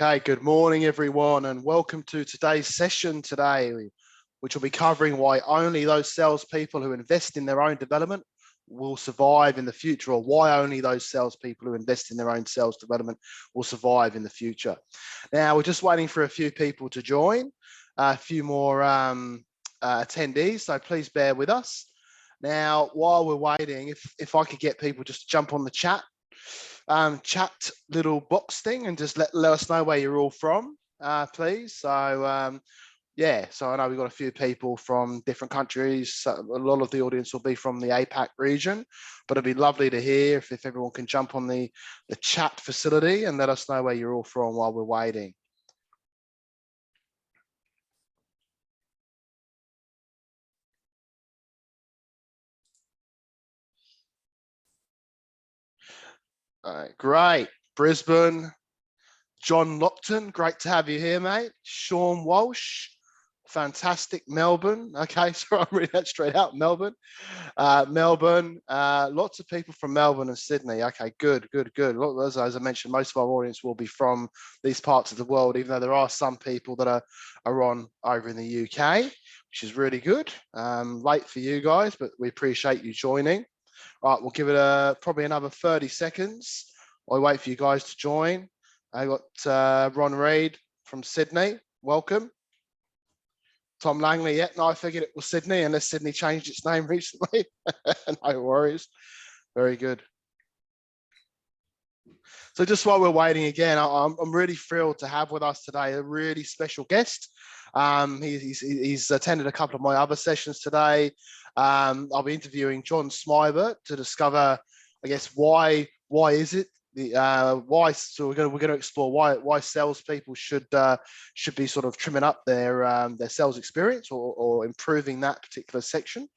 Okay, good morning, everyone, and welcome to today's session today, which will be covering why only those salespeople who invest in their own development will survive in the future, or why only those salespeople who invest in their own sales development will survive in the future. Now, we're just waiting for a few people to join, a few more attendees, so please bear with us. Now, while we're waiting, if I could get people just to jump on the chat little box thing and just let us know where you're all from, please. So yeah, so I know we've got a few people from different countries. So a lot of the audience will be from the APAC region, but it'd be lovely to hear if everyone can jump on the chat facility and let us know where you're all from while we're waiting. All right, great. Brisbane, John Lockton, great to have you here, mate. Sean Walsh, fantastic. Melbourne, okay, so I'm reading that straight out. Melbourne, lots of people from Melbourne and Sydney. Okay, good. As I mentioned, most of our audience will be from these parts of the world, even though there are some people that are on over in the UK, which is really good. Late for you guys, but we appreciate you joining. All right, we'll give it probably another 30 seconds. I'll wait for you guys to join. I got Ron Reid from Sydney. Welcome. Tom Langley. Yeah, no, I figured it was Sydney, unless Sydney changed its name recently. No worries. Very good. So just while we're waiting again, I'm really thrilled to have with us today a really special guest. He's attended a couple of my other sessions today. I'll be interviewing John Smibert to discover, I guess, why is it why. So we're going to explore why salespeople should be sort of trimming up their sales experience or improving that particular section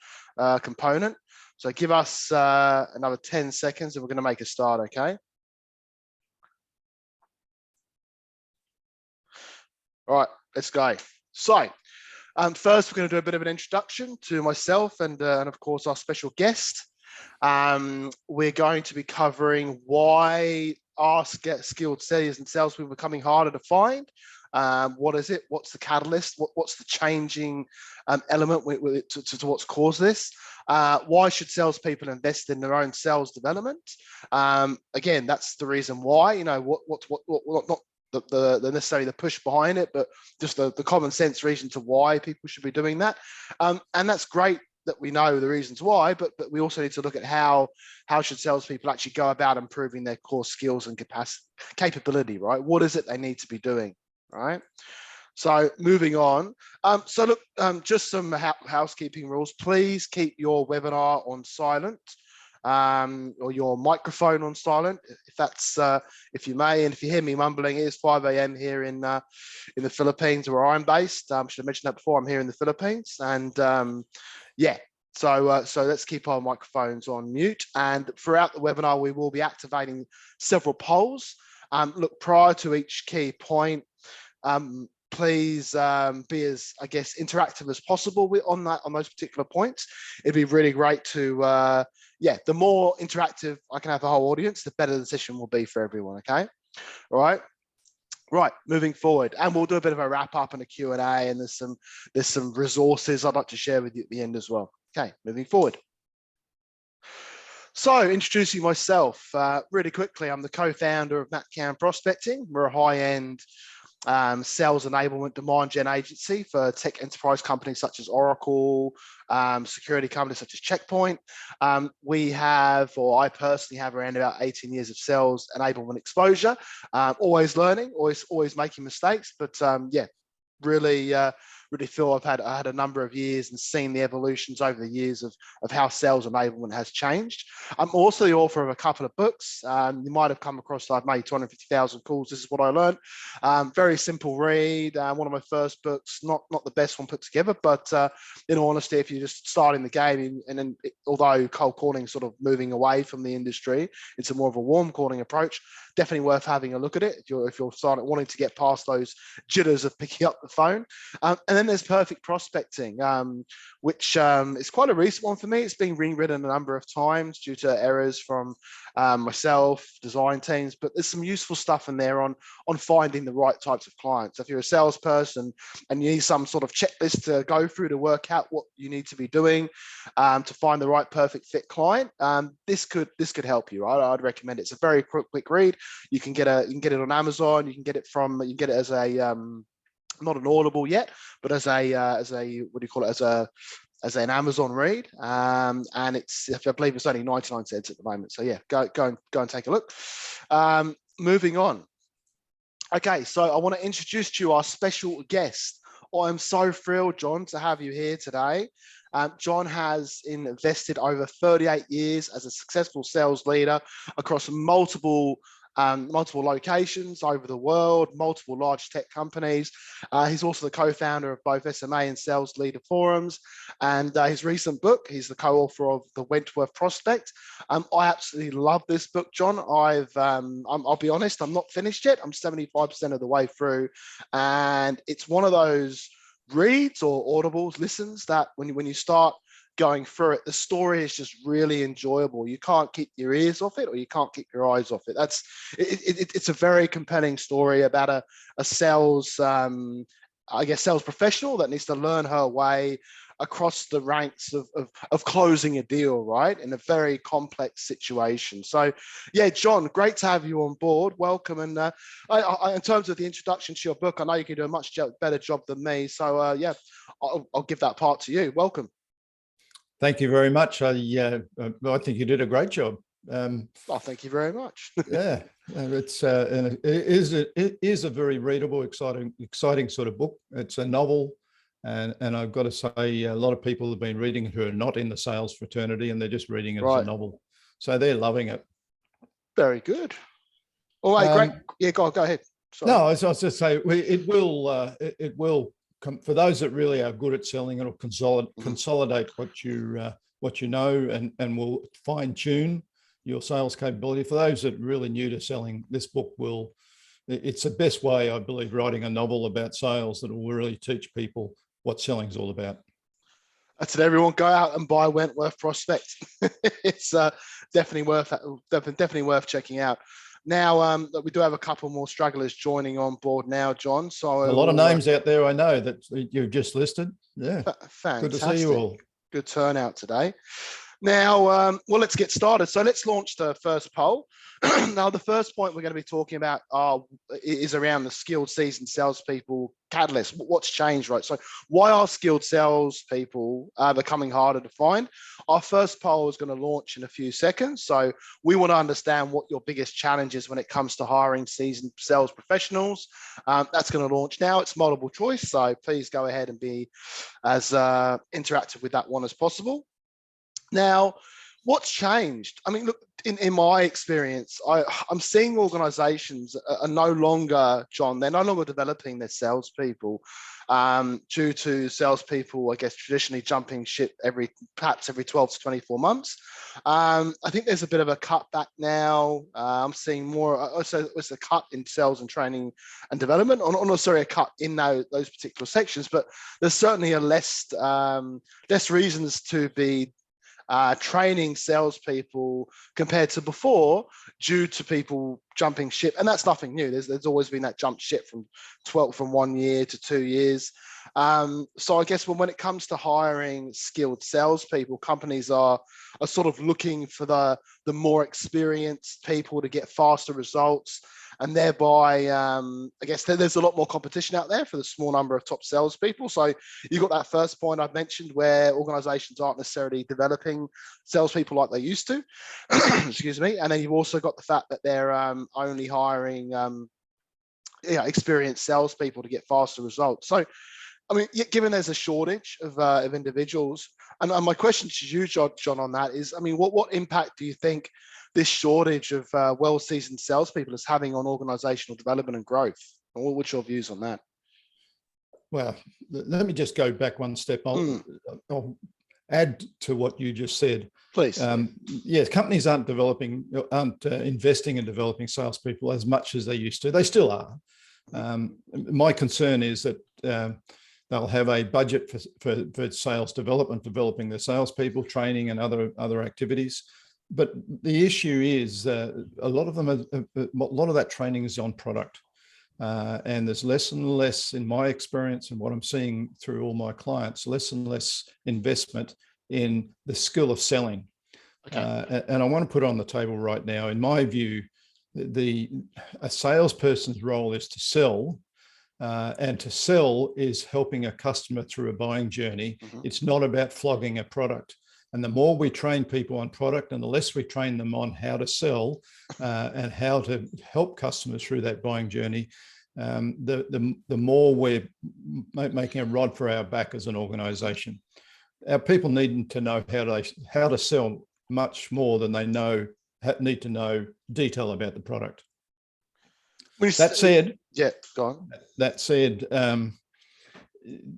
component. So give us another 10 seconds and we're going to make a start. Okay. All right, let's go. So first, we're going to do a bit of an introduction to myself and of course our special guest. We're going to be covering why are skilled sellers and salespeople becoming harder to find. What is it? What's the catalyst? What's the changing element to what's caused this? Why should salespeople invest in their own sales development? Again, that's the reason why. You know, not the necessarily the push behind it, but just the common sense reason to why people should be doing that. And that's great that we know the reasons why, but we also need to look at how should salespeople actually go about improving their core skills and capability, right? What is it they need to be doing, right? So moving on. So look, just some housekeeping rules. Please keep your webinar on silent. Or your microphone on silent, if that's if you may, and if you hear me mumbling, it is 5 a.m. here in the Philippines, where I'm based. Should have mentioned that before. I'm here in the Philippines, and yeah. So let's keep our microphones on mute. And throughout the webinar, we will be activating several polls. Look, prior to each key point, please be as, I guess, interactive as possible on those particular points. It'd be really great to yeah, the more interactive I can have the whole audience, the better the session will be for everyone. Okay, all right. Right, moving forward, and we'll do a bit of a wrap up and a Q&A, and there's some resources I'd like to share with you at the end as well. Okay, moving forward. So introducing myself really quickly, I'm the co-founder of Matt Cowan Prospecting. We're a high-end sales enablement demand gen agency for tech enterprise companies such as Oracle, security companies such as Checkpoint. We have, or I personally have, around about 18 years of sales enablement exposure. Always learning, always making mistakes, but yeah, really feel I had a number of years and seen the evolutions over the years of how sales enablement has changed. I'm also the author of a couple of books. You might have come across, I've made 250,000 calls. This is what I learned. Very simple read. One of my first books, not the best one put together, but in all honesty, if you're just starting the game, and then although cold calling is sort of moving away from the industry, it's a more of a warm calling approach. Definitely worth having a look at it if you're starting wanting to get past those jitters of picking up the phone. And then there's perfect prospecting, which is quite a recent one for me. It's been rewritten a number of times due to errors from myself, design teams, but there's some useful stuff in there on finding the right types of clients. If you're a salesperson and you need some sort of checklist to go through to work out what you need to be doing to find the right perfect fit client, this could help you. I'd recommend it. It's a very quick read. You can get it on Amazon. You can get it as a not an Audible yet, but as a what do you call it, as an Amazon read, and it's, I believe it's only 99 cents at the moment. So yeah, go and take a look. Moving on. Okay, so I want to introduce to you our special guest. I'm so thrilled, John, to have you here today. John has invested over 38 years as a successful sales leader across multiple locations over the world, multiple large tech companies. He's also the co-founder of both SMA and Sales Leader Forums, and his recent book, he's the co-author of The Wentworth Prospect. I absolutely love this book, John. I'll be honest, I'm not finished yet. I'm 75% of the way through, and it's one of those reads or audibles, listens, that when you start going through it, the story is just really enjoyable. You can't keep your ears off it, or you can't keep your eyes off it. It's a very compelling story about a sales, sales professional that needs to learn her way across the ranks of closing a deal, right, in a very complex situation. So yeah, John, great to have you on board. Welcome. And in terms of the introduction to your book, I know you can do a much better job than me. So yeah, I'll give that part to you. Welcome. Thank you very much. I think you did a great job. Thank you very much. Yeah, it is a very readable, exciting sort of book. It's a novel, and I've got to say, a lot of people have been reading it who are not in the sales fraternity, and they're just reading it as a novel, so they're loving it. Very good. All right, great. Yeah, go ahead. Sorry. No, I was just saying, it will. For those that really are good at selling, it'll consolidate what you know, and will fine tune your sales capability. For those that are really new to selling, this book it's the best way, I believe, writing a novel about sales that will really teach people what selling is all about. That's it. Everyone go out and buy Wentworth Prospect. It's definitely worth checking out. Now, we do have a couple more stragglers joining on board now, John. So a lot of names out there I know that you've just listed. Yeah, fantastic. Good to see you all. Good turnout today. Now, well, let's get started. So let's launch the first poll. Now, the first point we're going to be talking about is around the skilled, seasoned salespeople catalyst. What's changed, right? So why are skilled salespeople becoming harder to find? Our first poll is going to launch in a few seconds. So we want to understand what your biggest challenge is when it comes to hiring seasoned sales professionals. That's going to launch now. It's multiple choice. So please go ahead and be as interactive with that one as possible. Now, what's changed? I mean, look, in my experience, I'm seeing organizations are no longer, John, they're no longer developing their salespeople due to salespeople, I guess, traditionally jumping ship perhaps every 12 to 24 months. I think there's a bit of a cutback now. I'm seeing more, so it's a cut in sales and training and development, or not sorry, a cut in those particular sections, but there's certainly less reasons to be training salespeople compared to before, due to people jumping ship, and that's nothing new. There's always been that jump ship from 1 year to 2 years. So I guess when it comes to hiring skilled salespeople, companies are sort of looking for the more experienced people to get faster results, and thereby, I guess there's a lot more competition out there for the small number of top salespeople. So you've got that first point I've mentioned, where organizations aren't necessarily developing salespeople like they used to. Excuse me. And then you've also got the fact that they're only hiring experienced salespeople to get faster results. So, I mean, given there's a shortage of individuals, and my question to you, John, on that is, I mean, what impact do you think this shortage of well-seasoned salespeople is having on organizational development and growth? And what's your views on that? Well, let me just go back one step. I'll add to what you just said. Please. Yes, companies aren't investing in developing salespeople as much as they used to. They still are. My concern is that They'll have a budget for sales development, developing their salespeople, training, and other activities. But the issue is a lot of that training is on product. And there's less and less, in my experience and what I'm seeing through all my clients, less and less investment in the skill of selling. Okay. And I want to put on the table right now, in my view, a salesperson's role is to sell, and to sell is helping a customer through a buying journey. It's not about flogging a product. And the more we train people on product and the less we train them on how to sell and how to help customers through that buying journey, the more we're making a rod for our back as an organization. Our people need to know how to sell much more than they need to know detail about the product. That said, yeah, go on. That said,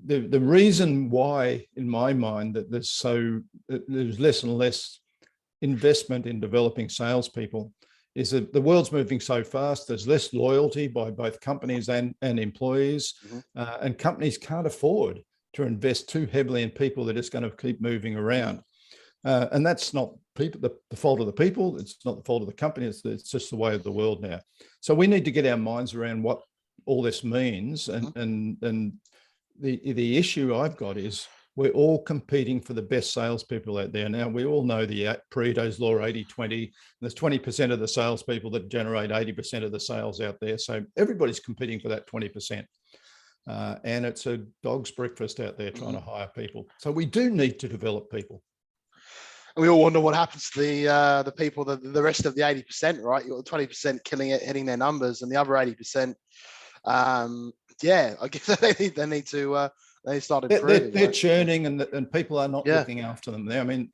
the reason why, in my mind, that there's less and less investment in developing salespeople is that the world's moving so fast. There's less loyalty by both companies and employees, and companies can't afford to invest too heavily in people that are just going to keep moving around. And that's not the fault of the people. It's not the fault of the company. It's just the way of the world now. So we need to get our minds around what all this means. And the issue I've got is we're all competing for the best salespeople out there. Now, we all know the Pareto's law, 80-20. There's 20% of the salespeople that generate 80% of the sales out there. So everybody's competing for that 20%. And it's a dog's breakfast out there trying to hire people. So we do need to develop people. And we all wonder what happens to the people, the rest of the 80%, right? You've got the 20% killing it, hitting their numbers, and the other 80%, yeah, I guess they need to start improving. They're churning, and people are not looking after them there. I mean,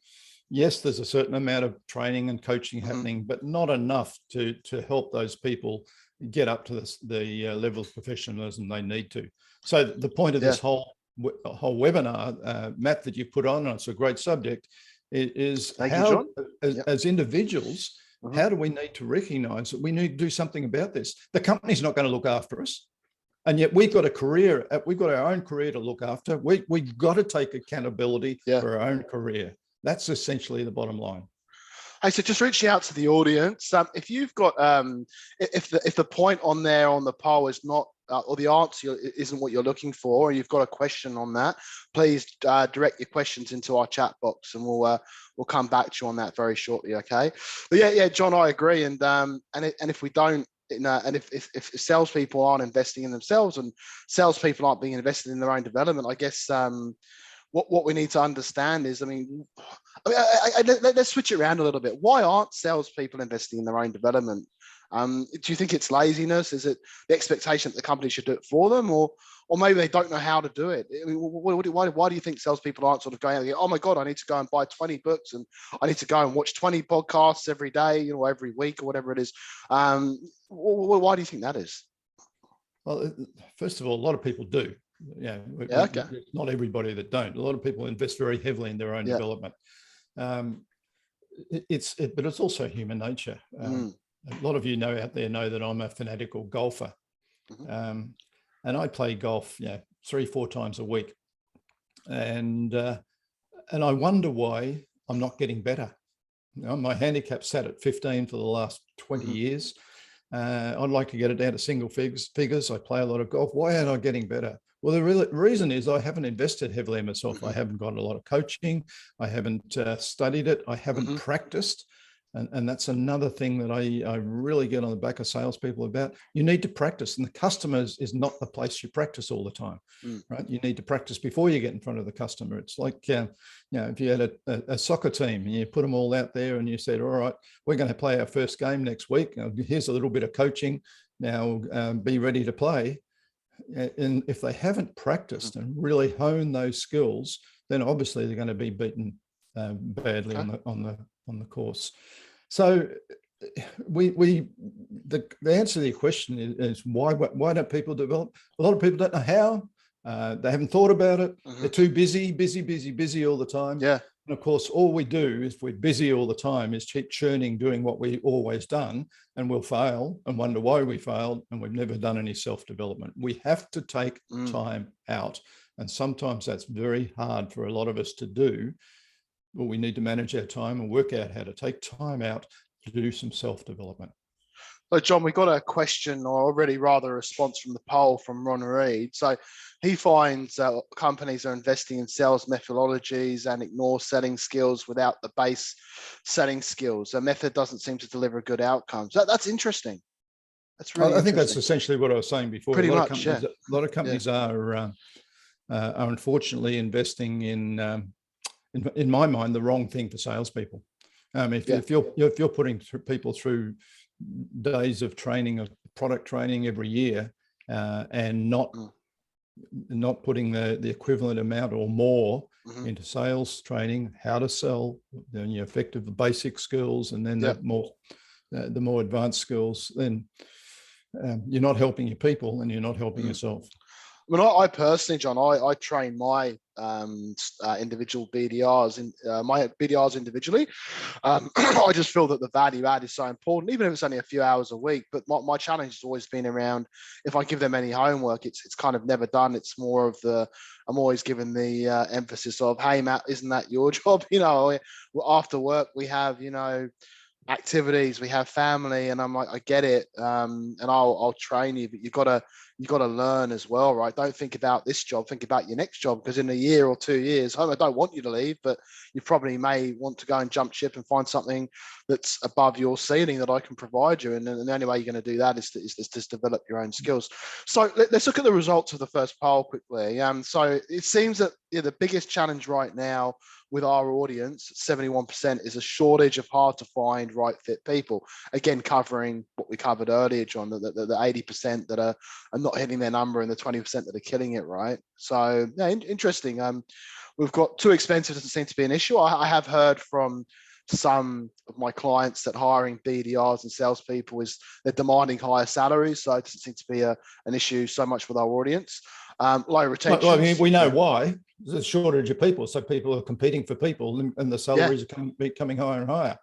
yes, there's a certain amount of training and coaching happening, but not enough to help those people get up to the level of professionalism they need to. So the point of this whole webinar, Matt, that you put on, and it's a great subject, is how, as individuals, how do we need to recognize that we need to do something about this? The company's not going to look after us. And yet we've got a career, we've got our own career to look after. We've got to take accountability for our own career. That's essentially the bottom line. Hey, so just reaching out to the audience, if you've got, if the point on there on the poll is not, or the answer isn't what you're looking for, or you've got a question on that, please direct your questions into our chat box, and we'll come back to you on that very shortly. Okay. But yeah, John, I agree. And if we don't, and if salespeople aren't investing in themselves, and salespeople aren't being invested in their own development, I guess what we need to understand is, let's switch it around a little bit. Why aren't salespeople investing in their own development? Do you think it's laziness? Is it the expectation that the company should do it for them, or maybe they don't know how to do it? I mean, why do you think salespeople aren't sort of going out and go, oh my God, I need to go and buy 20 books, and I need to go and watch 20 podcasts every day, every week, or whatever it is? Why do you think that is? Well, first of all, a lot of people do. Okay. It's not everybody that don't. A lot of people invest very heavily in their own development. But it's also human nature. A lot of you out there know that I'm a fanatical golfer, and I play golf 3-4 times a week, and I wonder why I'm not getting better. My handicap sat at 15 for the last 20 years. I'd like to get it down to single figures. I play a lot of golf. Why aren't I getting better? Well, the reason is I haven't invested heavily in myself. I haven't got a lot of coaching. I haven't studied it. I haven't practiced. And that's another thing that I really get on the back of salespeople about. You need to practice, and the customers is not the place you practice all the time, right? You need to practice before you get in front of the customer. It's like, if you had a soccer team and you put them all out there and you said, all right, we're going to play our first game next week. Here's a little bit of coaching. Now be ready to play. And if they haven't practiced and really honed those skills, then obviously they're going to be beaten badly on the course. So the answer to your question is why don't people develop? A lot of people don't know how. They haven't thought about it. They're too busy all the time. And of course, all we do if we're busy all the time is keep churning, doing what we always done, and we'll fail and wonder why we failed, and we've never done any self-development. We have to take time out. And sometimes that's very hard for a lot of us to do, but we need to manage our time and work out how to take time out to do some self-development. So John, we got a question, or already rather a response from the poll from Ron Reed. So he finds companies are investing in sales methodologies and ignore selling skills without the base selling skills. The method doesn't seem to deliver good outcomes. That's interesting. That's really I think that's essentially what I was saying before. Pretty much, a lot of companies are unfortunately investing in my mind, the wrong thing for salespeople. If you're putting people through days of training, of product training every year, and not putting the equivalent amount or more into sales training, how to sell, then your effective basic skills, and then the more advanced skills, then you're not helping your people and you're not helping yourself. I mean, I personally, John, I train my individual BDRs individually. I just feel that the value add is so important, even if it's only a few hours a week. But my challenge has always been around, if I give them any homework, it's kind of never done. It's more of I'm always given the emphasis of, hey, Matt, isn't that your job? After work, we have, activities, we have family, and I'm like, I get it, and I'll train you, but you've got to learn as well, right? Don't think about this job, think about your next job, because in a year or 2 years, I don't want you to leave, but you probably may want to go and jump ship and find something that's above your ceiling that I can provide you, and the only way you're going to do that is to develop your own skills. So let's look at the results of the first poll quickly. So it seems that the biggest challenge right now with our audience, 71%, is a shortage of hard to find right fit people. Again, covering what we covered earlier, John, the 80% that are not hitting their number and the 20% that are killing it, right? So interesting. We've got too expensive doesn't seem to be an issue. I have heard from some of my clients that hiring BDRs and salespeople they're demanding higher salaries, so it doesn't seem to be an issue so much with our audience. Low retention. Well, I mean, we know why. There's a shortage of people, so people are competing for people, and the salaries are becoming higher and higher.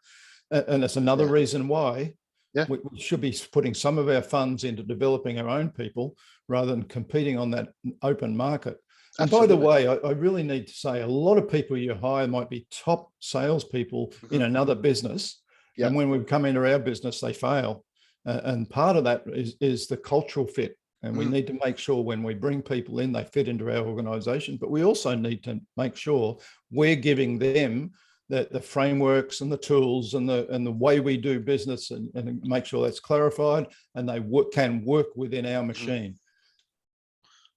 And that's another reason why we should be putting some of our funds into developing our own people rather than competing on that open market. And by the way, I really need to say, a lot of people you hire might be top salespeople in another business, and when we come into our business, they fail. And part of that is the cultural fit. And we need to make sure when we bring people in, they fit into our organization. But we also need to make sure we're giving them the frameworks and the tools and the way we do business, and make sure that's clarified and they can work within our machine.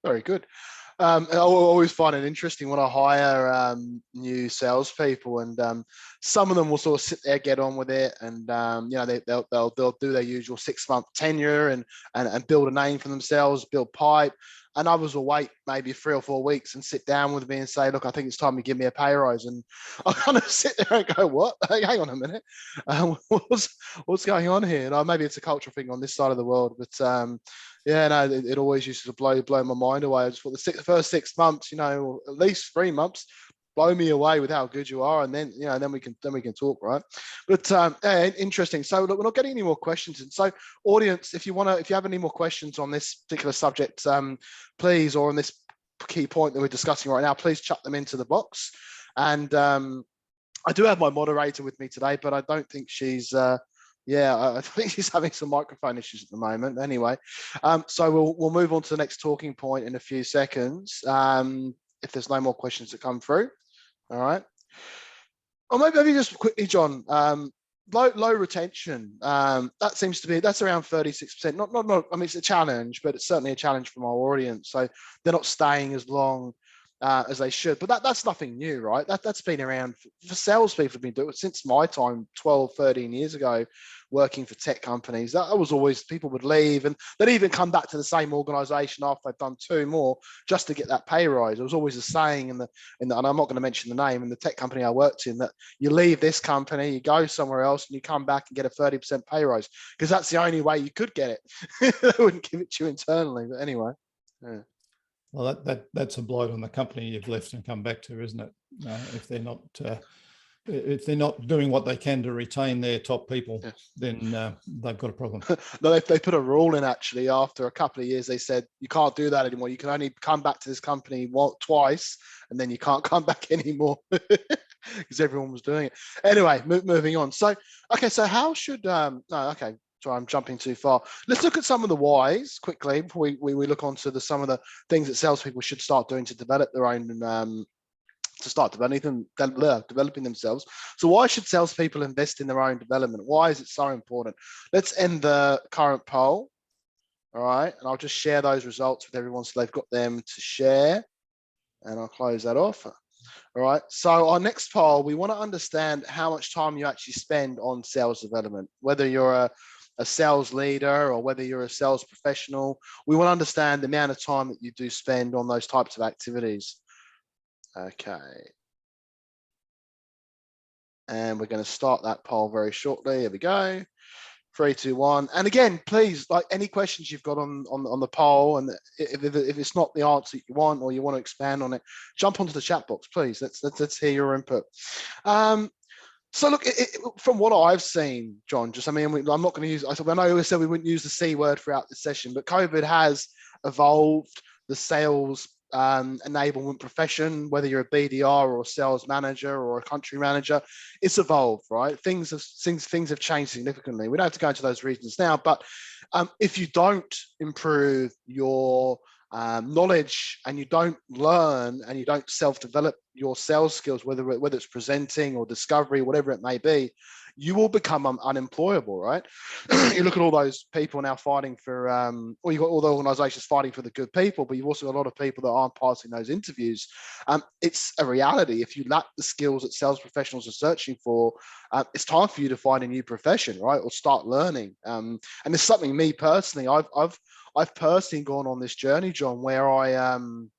Very good. I always find it interesting when I hire new salespeople, and some of them will sort of sit there, get on with it, and they'll do their usual 6-month tenure and build a name for themselves, build pipe. And others will wait maybe 3 or 4 weeks and sit down with me and say, look, I think it's time you give me a pay rise. And I kind of sit there and go, what? Hang on a minute. What's going on here? And maybe it's a cultural thing on this side of the world, but it always used to blow my mind away. I just thought the first 6 months, or at least 3 months, blow me away with how good you are, and then then we can talk, right? But interesting. So look, we're not getting any more questions, and so audience, if you have any more questions on this particular subject, please, or on this key point that we're discussing right now, please chuck them into the box. And I do have my moderator with me today, but I don't think she's I think she's having some microphone issues at the moment. Anyway, so we'll move on to the next talking point in a few seconds, if there's no more questions that come through. All right. Or maybe just quickly, John, low retention. That's around 36%. Not. I mean, it's a challenge, but it's certainly a challenge from our audience. So they're not staying as long as they should. But that's nothing new, right? That's been around for salespeople. Have been doing it since my time, 12, 13 years ago, working for tech companies. That was always, people would leave and they'd even come back to the same organization after they've done 2 more just to get that pay rise. It was always a saying and I'm not going to mention the name, in the tech company I worked in, that you leave this company, you go somewhere else, and you come back and get a 30% pay rise, because that's the only way you could get it. They wouldn't give it to you internally. But anyway. Yeah. Well, that's a blight on the company you've left and come back to, isn't it? If they're not if they're not doing what they can to retain their top people, Yeah. then they've got a problem. No, they put a rule in actually. After a couple of years, they said you can't do that anymore. You can only come back to this company twice, and then you can't come back anymore because everyone was doing it. Anyway, moving on. So, okay, so how should no? Okay, sorry, I'm jumping too far. Let's look at some of the whys quickly before we look onto some of the things that salespeople should start doing to develop their own. To start developing themselves. So why should salespeople invest in their own development? Why is it so important? Let's end the current poll. All right. And I'll just share those results with everyone so they've got them to share. And I'll close that off. All right. So our next poll, we want to understand how much time you actually spend on sales development, whether you're a sales leader or whether you're a sales professional. We want to understand the amount of time that you do spend on those types of activities. Okay. And we're going to start that poll very shortly. Here we go. 3, 2, 1. And again, please, like any questions you've got on the poll, and if it's not the answer you want or you want to expand on it, jump onto the chat box, please. Let's hear your input. So look, from what I've seen, John, I'm not going to use, I know we said we wouldn't use the C word throughout the session, but COVID has evolved the sales enablement profession, whether you're a BDR or a sales manager or a country manager. It's evolved, right? Things have changed significantly. We don't have to go into those reasons now, but if you don't improve your knowledge and you don't learn and you don't self-develop your sales skills, whether it's presenting or discovery, whatever it may be, you will become unemployable, right? You look at all those people now fighting for, or you've got all the organizations fighting for the good people, but you've also got a lot of people that aren't passing those interviews. It's a reality. If you lack the skills that sales professionals are searching for, it's time for you to find a new profession, right? Or start learning. And it's something me personally, I've personally gone on this journey, John, where I've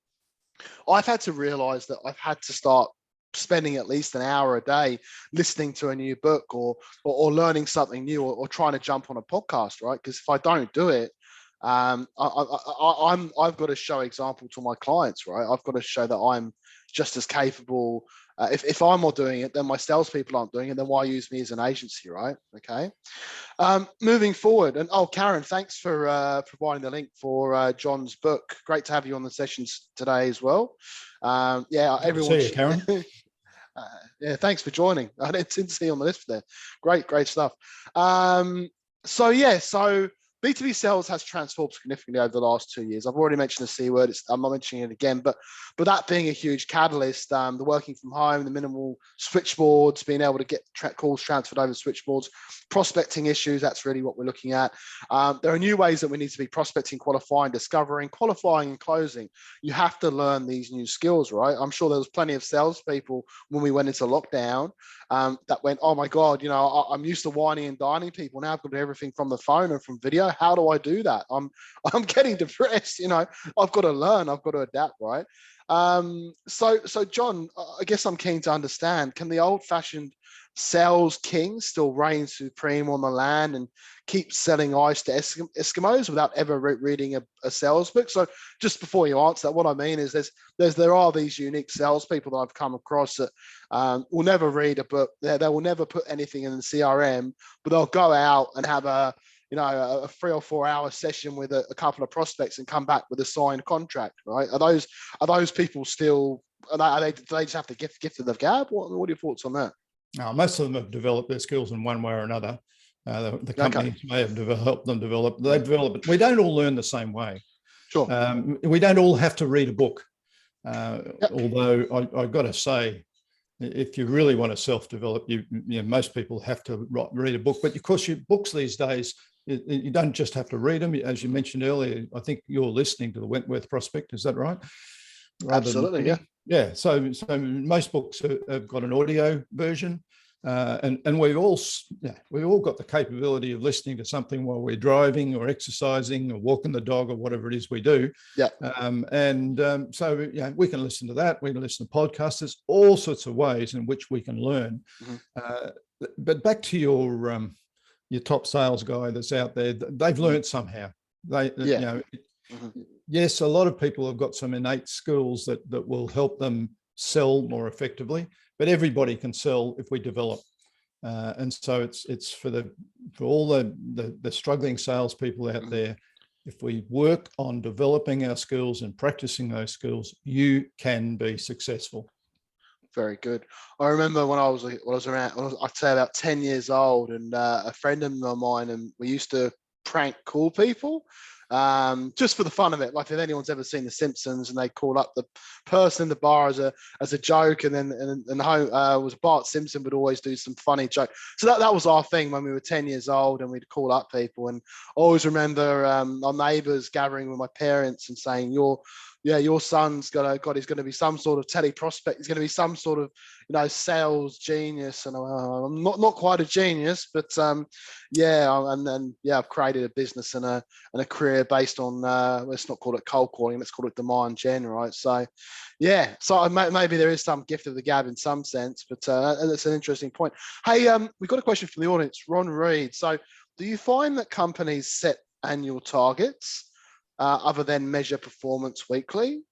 had to realize that I've had to start spending at least an hour a day listening to a new book or learning something new or trying to jump on a podcast, right? Because if I don't do it, I've got to show example to my clients, right? I've got to show that I'm just as capable. If I'm not doing it, then my salespeople aren't doing it. Then why use me as an agency, right? Okay. Moving forward, and Karen, thanks for providing the link for John's book. Great to have you on the sessions today as well. Yeah, everyone. See you, Karen. Yeah, thanks for joining. I didn't see you on the list there. Great stuff. So B2B sales has transformed significantly over the last 2 years. I've already mentioned the C word. I'm not mentioning it again, but that being a huge catalyst, the working from home, the minimal switchboards, being able to get calls transferred over switchboards, prospecting issues, that's really what we're looking at. There are new ways that we need to be prospecting, qualifying, discovering, qualifying and closing. You have to learn these new skills, right? I'm sure there was plenty of salespeople when we went into lockdown that went, oh my God, I'm used to whining and dining people. Now I've got to do everything from the phone and from video. How do I do that? I'm getting depressed. I've got to learn. I've got to adapt, right? So John, I guess I'm keen to understand, can the old-fashioned sales king still reign supreme on the land and keep selling ice to Eskimos without ever reading a sales book? So just before you answer that, what I mean is there are these unique salespeople that I've come across that will never read a book. They will never put anything in the CRM, but they'll go out and have a 3 or 4 hour session with a couple of prospects and come back with a signed contract, right? Are those people still, do they just have to gift of the gab? What are your thoughts on that? Most of them have developed their skills in one way or another. The companies may have helped them develop. They develop it. We don't all learn the same way. Sure. We don't all have to read a book. Although I've got to say, if you really want to self-develop, most people have to read a book. But of course, books these days, you don't just have to read them. As you mentioned earlier, I think you're listening to the Wentworth Prospect. Is that right? Absolutely, yeah. Yeah. So most books have got an audio version, and we've all got the capability of listening to something while we're driving or exercising or walking the dog or whatever it is we do. Yeah. So we can listen to that. We can listen to podcasts. There's all sorts of ways in which we can learn. Mm-hmm. But back to your top sales guy that's out there, they've learned somehow. Yes, a lot of people have got some innate skills that will help them sell more effectively, but everybody can sell if we develop. And so it's for all the struggling salespeople out there. If we work on developing our skills and practicing those skills, you can be successful. Very good. I remember when I was around, I'd say about 10 years old, and a friend of mine, and we used to prank call people, just for the fun of it. Like if anyone's ever seen The Simpsons, and they call up the person in the bar as a joke, and then was Bart Simpson would always do some funny joke. So that was our thing when we were 10 years old, and we'd call up people. And I always remember our neighbours gathering with my parents and saying, your son's he's going to be some sort of teleprospect. He's going to be some sort of, sales genius. And I'm not quite a genius, but I've created a business and a career based on, let's not call it cold calling, let's call it demand gen, right? So, so maybe there is some gift of the gab in some sense, but that's an interesting point. Hey, we've got a question from the audience, Ron Reed. So do you find that companies set annual targets other than measure performance weekly?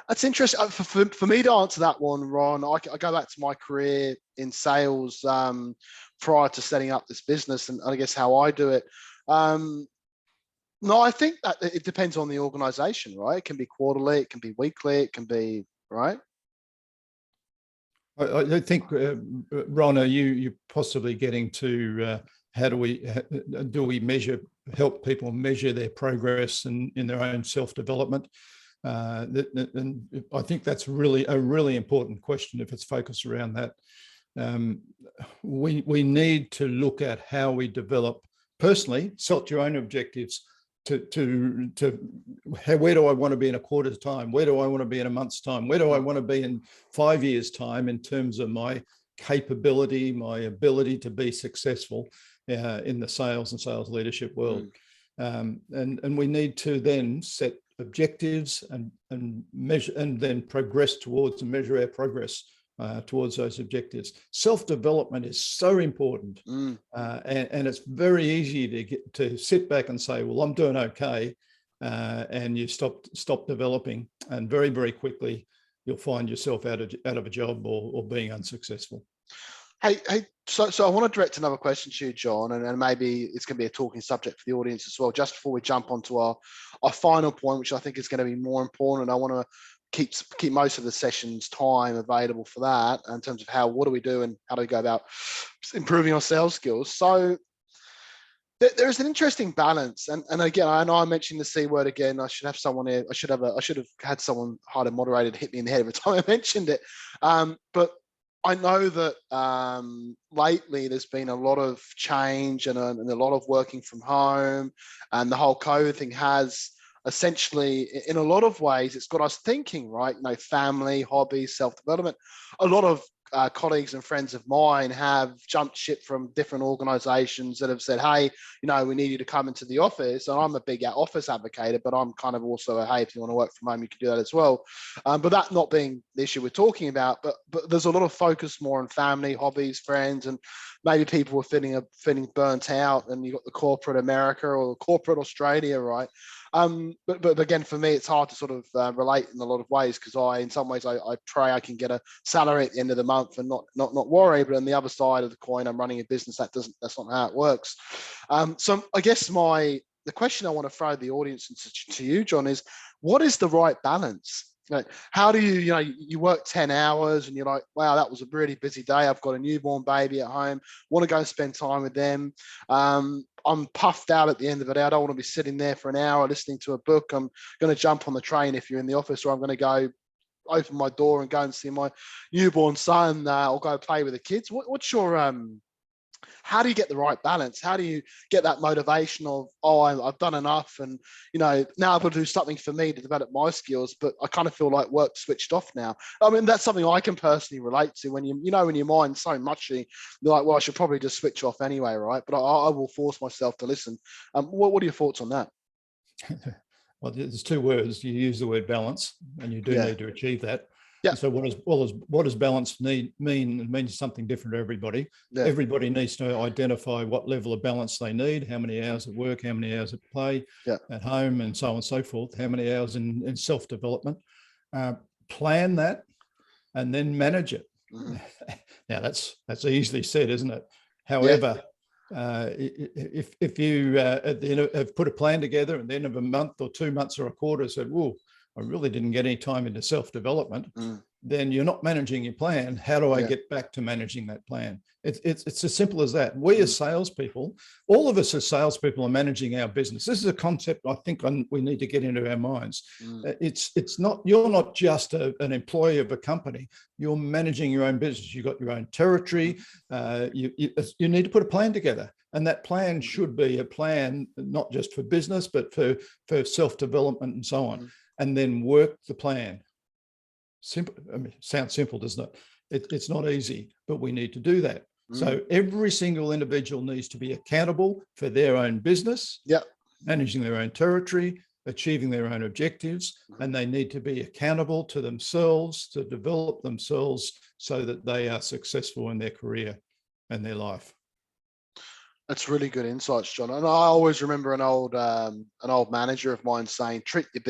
That's interesting. For me to answer that one, Ron, I go back to my career in sales prior to setting up this business, and I guess how I do it. No, I think that it depends on the organization, right? It can be quarterly, it can be weekly, it can be, right? I think, Ron, are you possibly getting to how do we help people measure their progress in their own self-development? And I think that's really a really important question if it's focused around that. We need to look at how we develop personally, set your own objectives to where do I want to be in a quarter's time? Where do I want to be in a month's time? Where do I want to be in 5 years' time in terms of my capability, my ability to be successful in the sales and sales leadership world? And we need to then set objectives and measure, and then progress towards and measure our progress towards those objectives. Self-development is so important, and it's very easy to sit back and say, well, I'm doing okay, and you stop developing, and very, very quickly you'll find yourself out of a job or being unsuccessful. Hey, so I want to direct another question to you, John, and maybe it's going to be a talking subject for the audience as well, just before we jump onto our final point, which I think is going to be more important. I want to keep most of the session's time available for that in terms of what do we do and how do we go about improving our sales skills. So there's an interesting balance, and again, I know I mentioned the C word again. I should have someone here. I should have had someone highly moderated hit me in the head every time I mentioned it. But I know that lately there's been a lot of change and a lot of working from home, and the whole COVID thing has essentially, in a lot of ways, it's got us thinking, right? Family, hobbies, self-development. A lot of colleagues and friends of mine have jumped ship from different organizations that have said, hey, we need you to come into the office. And I'm a big office advocate, but I'm kind of also hey, if you want to work from home, you can do that as well. But that not being the issue we're talking about, but there's a lot of focus more on family, hobbies, friends, and maybe people were feeling burnt out, and you got the corporate America or the corporate Australia, right? But again, for me, it's hard to sort of relate in a lot of ways, because in some ways I pray I can get a salary at the end of the month and not worry. But on the other side of the coin, I'm running a business that's not how it works. So I guess the question I want to throw the audience to you, John, is what is the right balance? How do you work 10 hours and you're like, wow, that was a really busy day. I've got a newborn baby at home, want to go and spend time with them. I'm puffed out at the end of the day. I don't want to be sitting there for an hour listening to a book. I'm going to jump on the train if you're in the office, or I'm going to go open my door and go and see my newborn son, or go play with the kids. What's your how do you get the right balance? How do you get that motivation of, I've done enough, and now I've got to do something for me to develop my skills, but I kind of feel like work switched off now. I mean, that's something I can personally relate to. When when your mind's so mushy, you're like, well, I should probably just switch off anyway, right? But I will force myself to listen. What are your thoughts on that? Well, there's two words. You use the word balance, and you do need to achieve that. Yeah. So what does balance mean? It means something different to everybody. Yeah. Everybody needs to identify what level of balance they need, how many hours at work, how many hours at play, at home, and so on and so forth, how many hours in self-development. Plan that. and then manage it. Mm-hmm. Now that's easily said, isn't it? Yeah. However, if you at the end have put a plan together and at the end of a month or 2 months or a quarter said, "Whoa, I really didn't get any time into self-development," then you're not managing your plan. How do I get back to managing that plan? It's as simple as that. We as salespeople, all of us as salespeople are managing our business. This is a concept I think we need to get into our minds. It's not, you're not just an employee of a company. You're managing your own business. You've got your own territory. You need to put a plan together. And that plan should be a plan, not just for business, but for self-development and so on. And then work the plan. Simple. I mean, sounds simple, doesn't it? It's not easy, but we need to do that. So every single individual needs to be accountable for their own business, managing their own territory, achieving their own objectives, and they need to be accountable to themselves to develop themselves so that they are successful in their career and their life. That's really good insights, John. And I always remember an old manager of mine saying, treat your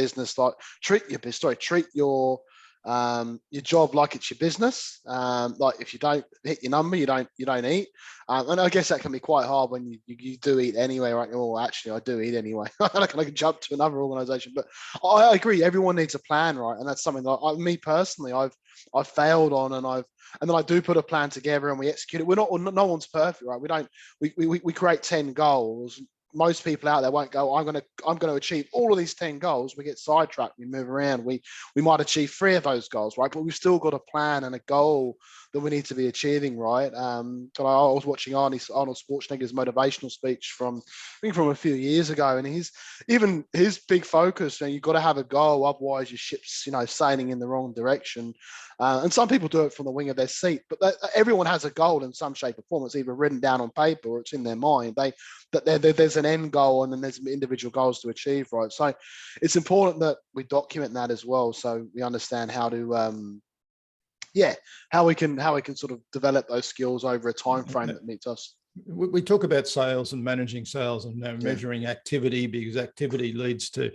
job like it's your business. Like if you don't hit your number, you don't eat. And I guess that can be quite hard when you do eat anyway, right? Oh, actually, I do eat anyway. I can jump to another organization, but I agree. Everyone needs a plan, right? And that's something that me personally, I've failed on, and then I do put a plan together and we execute it. No one's perfect, right? We create 10 goals. Most people out there won't go, I'm going to achieve all of these 10 goals. We get sidetracked, we move around, we might achieve 3 of those goals, right? But we've still got a plan and a goal that we need to be achieving, right? I was watching Arnold Schwarzenegger's motivational speech from a few years ago, and his big focus, you've got to have a goal, otherwise your ship's sailing in the wrong direction. And some people do it from the wing of their seat, but everyone has a goal in some shape or form. It's either written down on paper or it's in their mind. There's an end goal and then there's individual goals to achieve, right? So it's important that we document that as well, so we understand how to how we can sort of develop those skills over a time frame that meets us. We talk about sales and managing sales and measuring activity, because activity leads to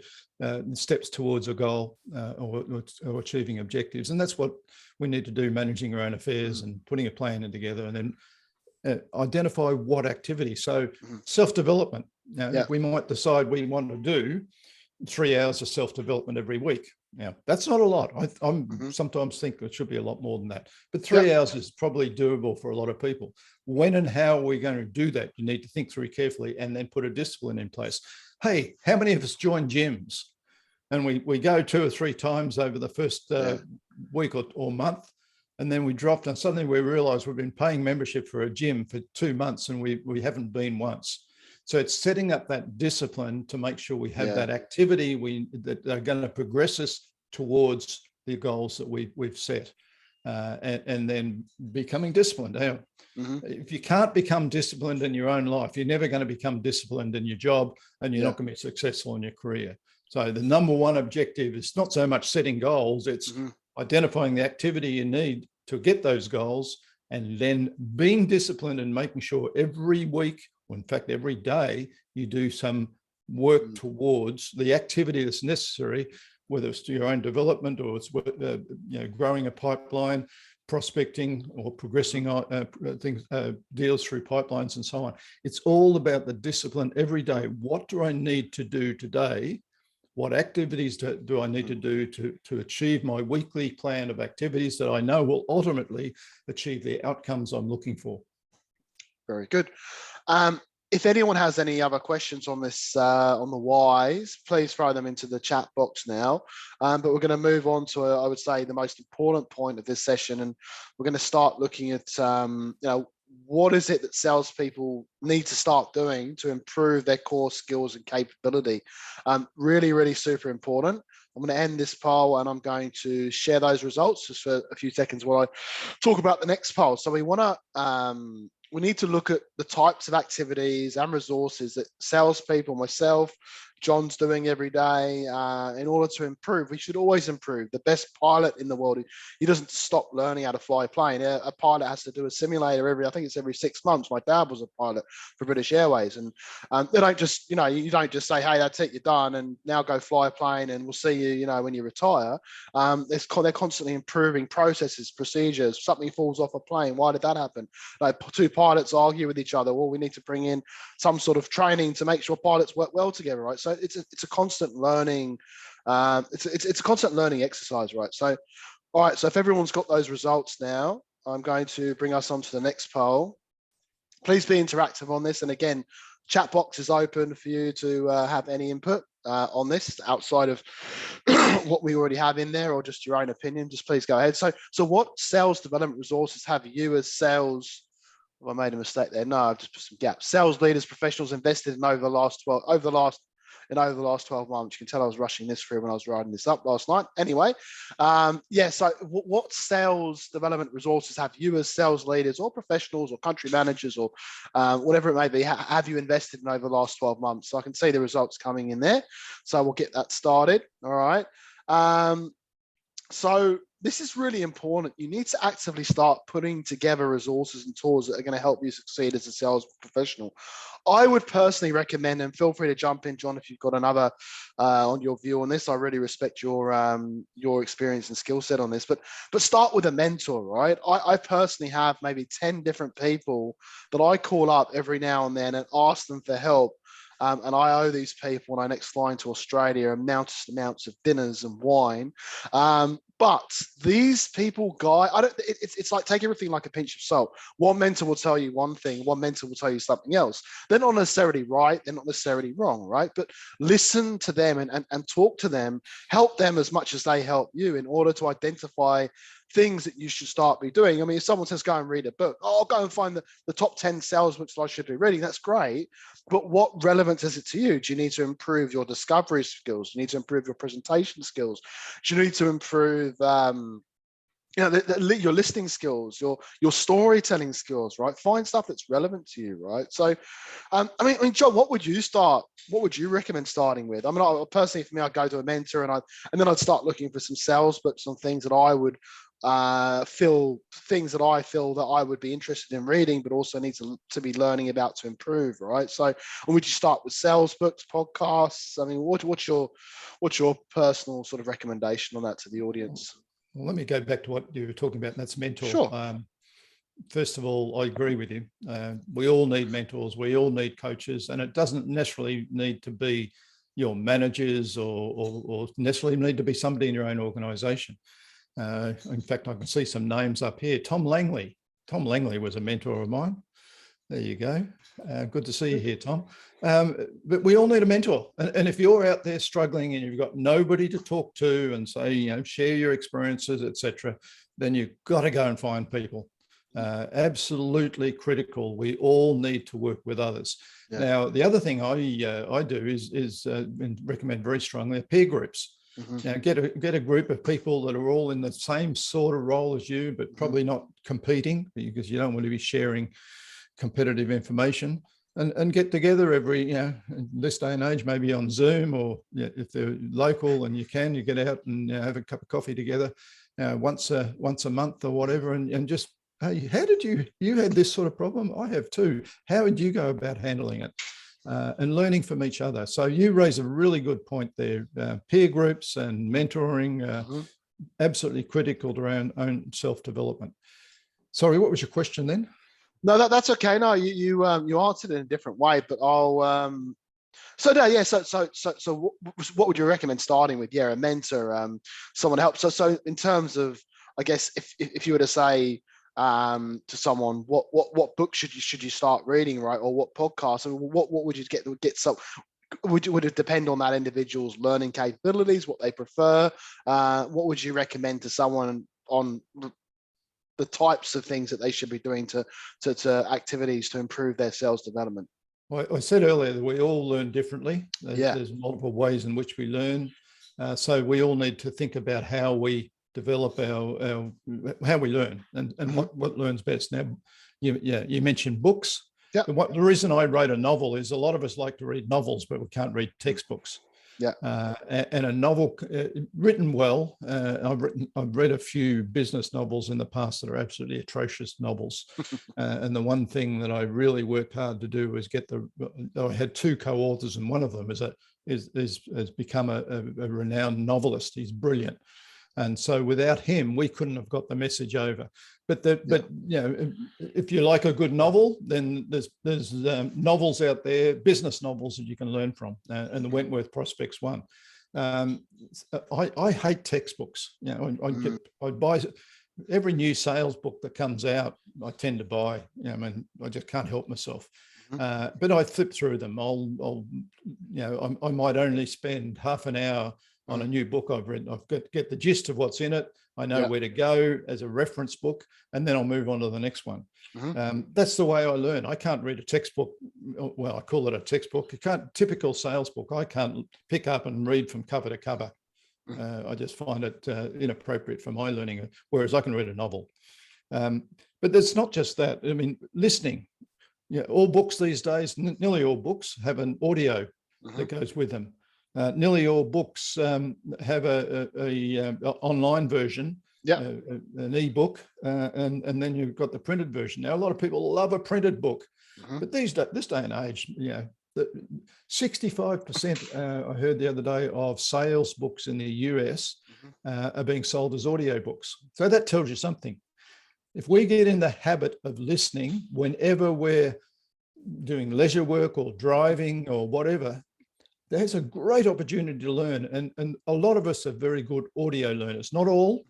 steps towards a goal or achieving objectives. And that's what we need to do, managing our own affairs and putting a plan in together, and then identify what activity. So self-development. Now, we might decide we want to do 3 hours of self-development every week. Now, that's not a lot. I sometimes think it should be a lot more than that. But 3 hours is probably doable for a lot of people. When and how are we going to do that? You need to think through carefully and then put a discipline in place. Hey, how many of us join gyms? And we go 2 or 3 times over the first week or month, and then we dropped, and suddenly we realize we've been paying membership for a gym for 2 months and we haven't been once. So it's setting up that discipline to make sure we have that activity that are going to progress us towards the goals that we've set, and then becoming disciplined. Now, if you can't become disciplined in your own life, you're never going to become disciplined in your job, and you're not going to be successful in your career. So the number one objective is not so much setting goals, it's identifying the activity you need to get those goals, and then being disciplined and making sure every week, or in fact every day, you do some work towards the activity that's necessary, whether it's to your own development or it's growing a pipeline, prospecting, or progressing deals through pipelines and so on. It's all about the discipline every day. What do I need to do today? What activities do I need to do to achieve my weekly plan of activities that I know will ultimately achieve the outcomes I'm looking for? Very good. If anyone has any other questions on this, on the whys, please throw them into the chat box now. But we're going to move on to, I would say, the most important point of this session, and we're going to start looking at, what is it that salespeople need to start doing to improve their core skills and capability? Really, really super important. I'm going to end this poll and I'm going to share those results just for a few seconds while I talk about the next poll. So we need to look at the types of activities and resources that salespeople, myself, John's doing every day in order to improve. We should always improve. The best pilot in the world, he doesn't stop learning how to fly a plane. A pilot has to do a simulator I think it's every 6 months. My dad was a pilot for British Airways, and they don't just, you don't just say, hey, that's it, you're done, and now go fly a plane and we'll see you, when you retire. They're constantly improving processes, procedures. Something falls off a plane. Why did that happen? Like, two pilots argue with each other. Well, we need to bring in some sort of training to make sure pilots work well together, right? So it's a constant learning. It's a constant learning exercise, right? So, all right. So if everyone's got those results now, I'm going to bring us on to the next poll. Please be interactive on this. And again, chat box is open for you to have any input on this outside of what we already have in there, or just your own opinion. Just please go ahead. So what sales development resources have you as sales? Well, I made a mistake there. No, I've just put some gaps. Sales leaders, professionals invested in over the last 12 months. You can tell I was rushing this through when I was writing this up last night. Anyway, so what sales development resources have you as sales leaders or professionals or country managers or whatever it may be, have you invested in over the last 12 months? So I can see the results coming in there. So we'll get that started. All right. So this is really important. You need to actively start putting together resources and tools that are going to help you succeed as a sales professional. I would personally recommend, and feel free to jump in, John, if you've got another on your view on this. I really respect your experience and skill set on this, but start with a mentor, right? I personally have maybe 10 different people that I call up every now and then and ask them for help. And I owe these people, when I next fly into Australia, amounts of dinners and wine. But these people, it's like, take everything like a pinch of salt. One mentor will tell you one thing, one mentor will tell you something else. They're not necessarily right, they're not necessarily wrong, right? But listen to them and talk to them, help them as much as they help you in order to identify things that you should start be doing. I mean, if someone says, go and read a book, I'll go and find the top 10 sales books that I should be reading. That's great. But what relevance is it to you? Do you need to improve your discovery skills? Do you need to improve your presentation skills? Do you need to improve your listening skills, your storytelling skills, right? Find stuff that's relevant to you, right? So, I mean, John, what would you recommend starting with? I mean, personally, for me, I'd go to a mentor and then I'd start looking for some sales books on things that I would feel that I would be interested in reading, but also need to be learning about to improve, right? So, would you start with sales books, podcasts? I mean, what's your personal sort of recommendation on that to the audience? Well, let me go back to what you were talking about, and that's mentor. Sure. First of all, I agree with you. We all need mentors. We all need coaches, and it doesn't necessarily need to be your managers or necessarily need to be somebody in your own organisation. In fact, I can see some names up here. Tom Langley. Tom Langley was a mentor of mine. There you go. Good to see you here, Tom. But we all need a mentor. And if you're out there struggling and you've got nobody to talk to and say, share your experiences, etc., then you've got to go and find people. Absolutely critical. We all need to work with others. Yeah. Now, the other thing I do is recommend very strongly peer groups. Mm-hmm. Now, get a group of people that are all in the same sort of role as you, but probably not competing, because you don't want to be sharing competitive information, and get together every, in this day and age, maybe on Zoom, or if they're local and you get out and have a cup of coffee together once a month or whatever, and just, hey, how did you had this sort of problem? I have too. How would you go about handling it? And learning from each other. So you raise a really good point there. Peer groups and mentoring, absolutely critical to our own self-development. Sorry, what was your question then? No, that's okay. No, you answered it in a different way, but I'll. So what would you recommend starting with? Yeah, a mentor, someone to help. So in terms of, I guess, if you were to say to someone, what book should you start reading, right? Or what podcast? I mean, what would you get? So would it depend on that individual's learning capabilities, what they prefer? What would you recommend to someone on the types of things that they should be doing to activities to improve their sales development? Well, I said earlier that we all learn differently. There's multiple ways in which we learn. So we all need to think about how we develop how we learn and what learns best. Now, you mentioned books. Yeah. The reason I wrote a novel is a lot of us like to read novels, but we can't read textbooks. Yeah. And a novel written well. I've read a few business novels in the past that are absolutely atrocious novels. And the one thing that I really worked hard to do was I had 2 co-authors, and one of them has become a renowned novelist. He's brilliant. And so without him, we couldn't have got the message over. But if you like a good novel, then there's novels out there, business novels that you can learn from. And the Wentworth Prospects one. I hate textbooks. I buy every new sales book that comes out. I tend to buy. I just can't help myself. But I flip through them. I might only spend half an hour on a new book I've written. I've got get the gist of what's in it. I know where to go as a reference book, and then I'll move on to the next one. That's the way I learn. I can't read a textbook. Well, I call it a textbook. Typical sales book. I can't pick up and read from cover to cover. I just find it inappropriate for my learning, whereas I can read a novel. But it's not just that. I mean, listening. All books these days, nearly all books have an audio that goes with them. Nearly all books have a online version, an ebook, and then you've got the printed version. Now, a lot of people love a printed book, but this day and age, 65%, I heard the other day, of sales books in the US are being sold as audiobooks. So that tells you something. If we get in the habit of listening whenever we're doing leisure work or driving or whatever, there's a great opportunity to learn. And a lot of us are very good audio learners. Not all.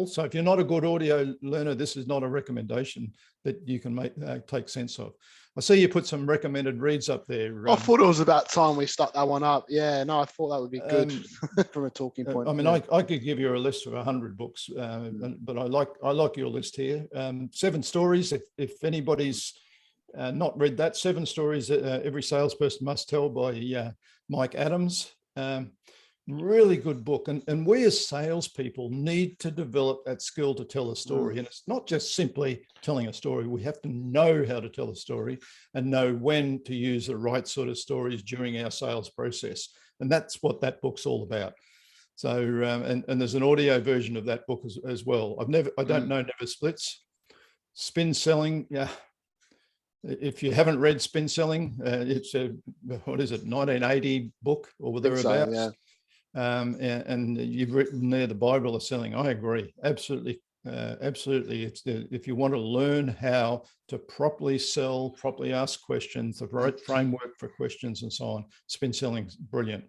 So if you're not a good audio learner, this is not a recommendation that you can take sense of. I see you put some recommended reads up there. I thought it was about time we stuck that one up. Yeah, no, I thought that would be good from a talking point. I mean, I could give you a list of 100 books, but I like your list here. 7 Stories. If anybody's not read that, 7 Stories Every Salesperson Must Tell by Mike Adams. Really good book. And we as salespeople need to develop that skill to tell a story. And it's not just simply telling a story. We have to know how to tell a story and know when to use the right sort of stories during our sales process. And that's what that book's all about. So, and there's an audio version of that book as well. I don't know Never Splits. Spin Selling. Yeah. If you haven't read Spin Selling, it's a, 1980 book or thereabouts. So, and you've written there the Bible of selling. I agree. Absolutely. It's if you want to learn how to properly sell, properly ask questions, the right framework for questions and so on, Spin Selling's brilliant.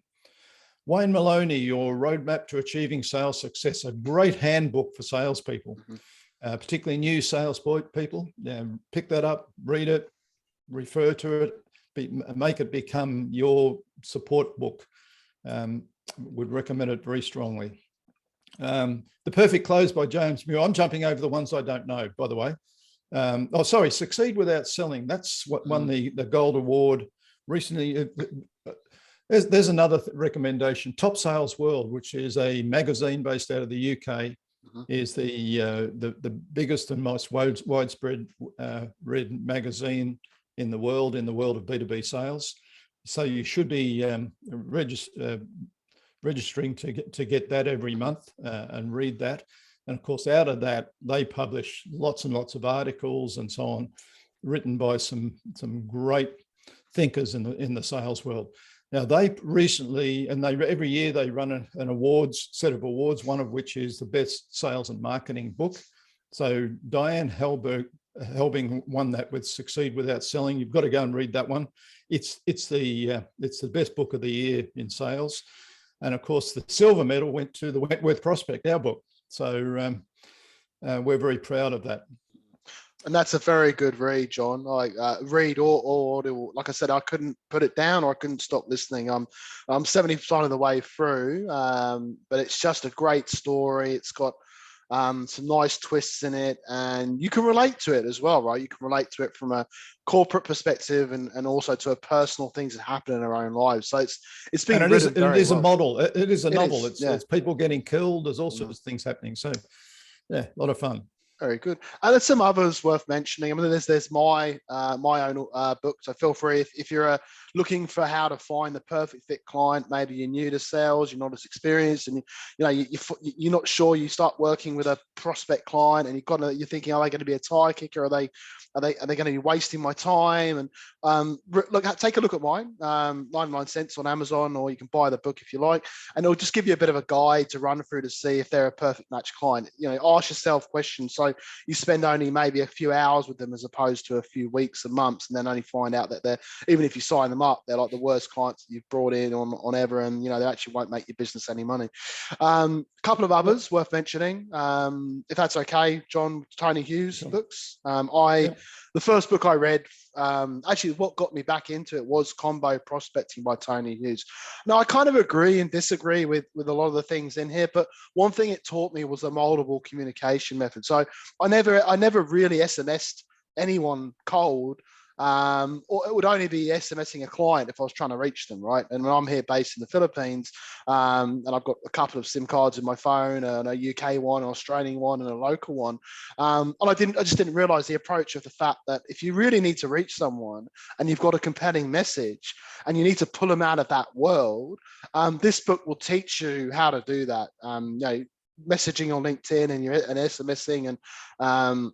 Wayne Maloney, Your Roadmap to Achieving Sales Success, a great handbook for salespeople. Particularly new sales people. Pick that up, read it, refer to it, make it become your support book. Would recommend it very strongly. The Perfect Close by James Muir. I'm jumping over the ones I don't know, by the way. Succeed Without Selling. That's what won the Gold Award recently. There's another recommendation. Top Sales World, which is a magazine based out of the UK. Is the biggest and most widespread read magazine in the world of B2B sales. So you should be registering to get that every month and read that. And of course, out of that, they publish lots and lots of articles and so on, written by some great thinkers in the sales world. Now, they recently, and every year they run an set of awards, one of which is the best sales and marketing book. So Diane Helbing won that with Succeed Without Selling. You've got to go and read that one. It's the best book of the year in sales. And of course, the silver medal went to the Wentworth Prospect, our book. So we're very proud of that. And that's a very good read, John. Like read or audio. Like I said, I couldn't put it down, or I couldn't stop listening. I'm 70% of the way through, but it's just a great story. It's got some nice twists in it, and you can relate to it as well, right? You can relate to it from a corporate perspective and also to a personal things that happen in our own lives. So it's been written very well. It is a model. It is a novel. It's people getting killed. There's all sorts of things happening. So yeah, a lot of fun. Very good. And there's some others worth mentioning. I mean, there's my my own book. So feel free if you're looking for how to find the perfect fit client. Maybe you're new to sales, you're not as experienced, and you're not sure. You start working with a prospect client, and you're thinking, are they going to be a tire kicker? Are they going to be wasting my time? And take a look at mine. 99 cents on Amazon, or you can buy the book if you like, and it'll just give you a bit of a guide to run through to see if they're a perfect match client. Ask yourself questions. So you spend only maybe a few hours with them as opposed to a few weeks and months, and then only find out that even if you sign them up, they're like the worst clients that you've brought in on ever, and they actually won't make your business any money. A couple of others worth mentioning, if that's okay, John. Tony Hughes books. The first book I read, actually what got me back into it was Combo Prospecting by Tony Hughes. Now, I kind of agree and disagree with a lot of the things in here, but one thing it taught me was a moldable communication method. So I never really SMS'd anyone cold, or it would only be SMSing a client if I was trying to reach them, right? And when I'm here based in the Philippines, and I've got a couple of SIM cards in my phone, and a UK one, an Australian one, and a local one, and I just didn't realize the approach of the fact that if you really need to reach someone and you've got a compelling message and you need to pull them out of that world, this book will teach you how to do that. Messaging on LinkedIn and SMSing and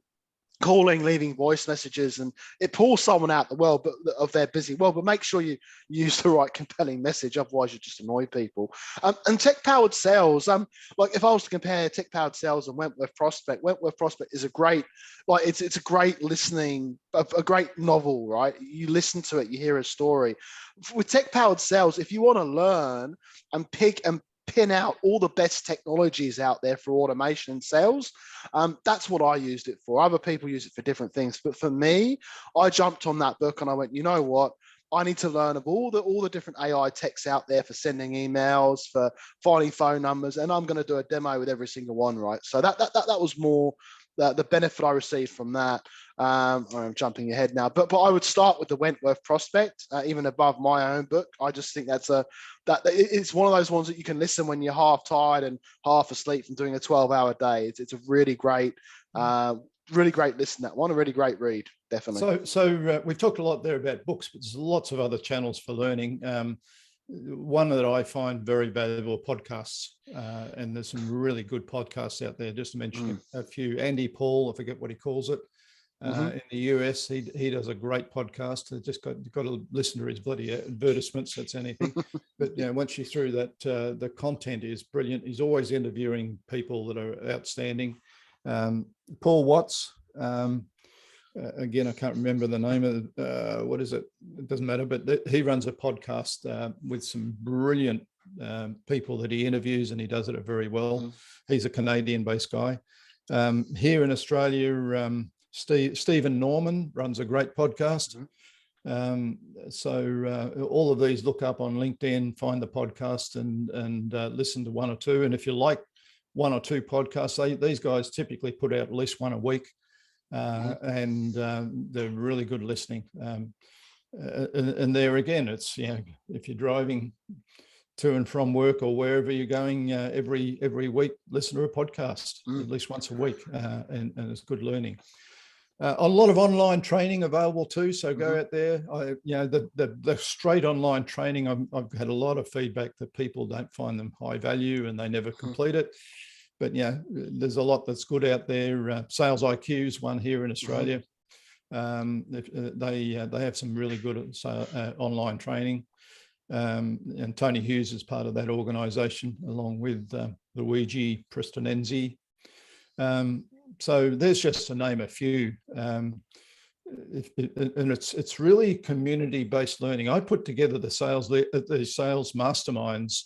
calling, leaving voice messages, and it pulls someone out the world of their busy world. But make sure you use the right compelling message, otherwise you just annoy people. And tech-powered sales, like if I was to compare tech-powered sales and Wentworth Prospect is a great, it's a great listening, a great novel, right? You listen to it, you hear a story. With tech-powered sales, if you want to learn and pick and pin out all the best technologies out there for automation and sales, that's what I used it for. Other people use it for different things, but for me, I jumped on that book and I went, you know what? I need to learn of all the different AI techs out there for sending emails, for finding phone numbers, and I'm going to do a demo with every single one, right? So that was more the benefit I received from that. I'm jumping ahead now, but I would start with the Wentworth Prospect, even above my own book. I just think it's one of those ones that you can listen when you're half tired and half asleep from doing a 12-hour day. It's a really great listen, that one, a really great read, definitely. So we've talked a lot there about books, but there's lots of other channels for learning. One that I find very valuable, podcasts, and there's some really good podcasts out there. Just to mention a few, Andy Paul, I forget what he calls it, in the US, he does a great podcast. Just got to listen to his bloody advertisements. That's anything. But once you're through that, the content is brilliant. He's always interviewing people that are outstanding. Paul Watts. Again, I can't remember the name of what is it? It doesn't matter, but he runs a podcast with some brilliant people that he interviews, and he does it very well. He's a Canadian-based guy. Here in Australia, Stephen Norman runs a great podcast. So all of these, look up on LinkedIn, find the podcast, and listen to one or two. And if you like one or two podcasts, these guys typically put out at least one a week. And they're really good listening. And there again, it's, if you're driving to and from work or wherever you're going, every week, listen to a podcast at least once a week, and it's good learning. A lot of online training available too, so go out there. The straight online training, I've had a lot of feedback that people don't find them high value and they never complete it. But there's a lot that's good out there. Sales IQ is one here in Australia. They have some really good online training. And Tony Hughes is part of that organisation, along with Luigi Prestonenzi. So there's just to name a few. And it's really community-based learning. I put together the sales masterminds,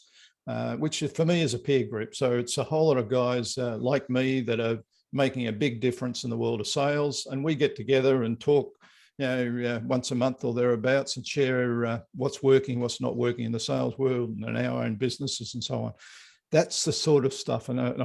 which for me is a peer group. So it's a whole lot of guys like me that are making a big difference in the world of sales. And we get together and talk, once a month or thereabouts, and share what's working, what's not working in the sales world and our own businesses and so on. That's the sort of stuff. And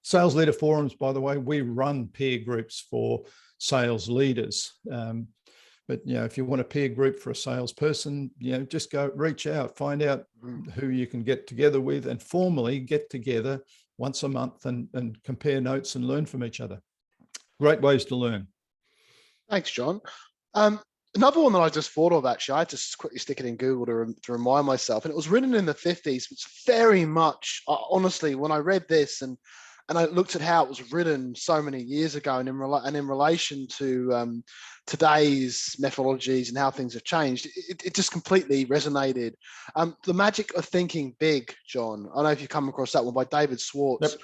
sales leader forums, by the way, we run peer groups for sales leaders. But if you want a peer group for a salesperson, just go reach out, find out who you can get together with, and formally get together once a month and compare notes and learn from each other. great ways to learn. Thanks, John. Another one that I just thought of, actually, I had to quickly stick it in Google to remind myself, and it was written in the 50s. It's very much, honestly, when I read this and I looked at how it was written so many years ago, and in relation to today's methodologies and how things have changed, it just completely resonated. The Magic of Thinking Big, John. I don't know if you come across that one by David Schwartz. Yep.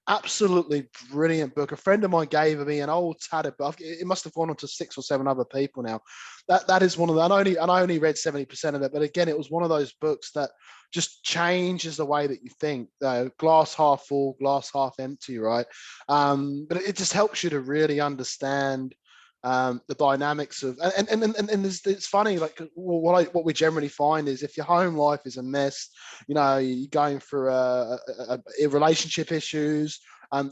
Absolutely brilliant book. A friend of mine gave me an old tattered book. It must have gone on to 6 or 7 other people now. That is one of the, and I only read 70% of it, but again, it was one of those books that just changes the way that you think. Glass half full, glass half empty, right? But it just helps you to really understand the dynamics of, and it's funny, like what we generally find is if your home life is a mess, you're going through a relationship issues,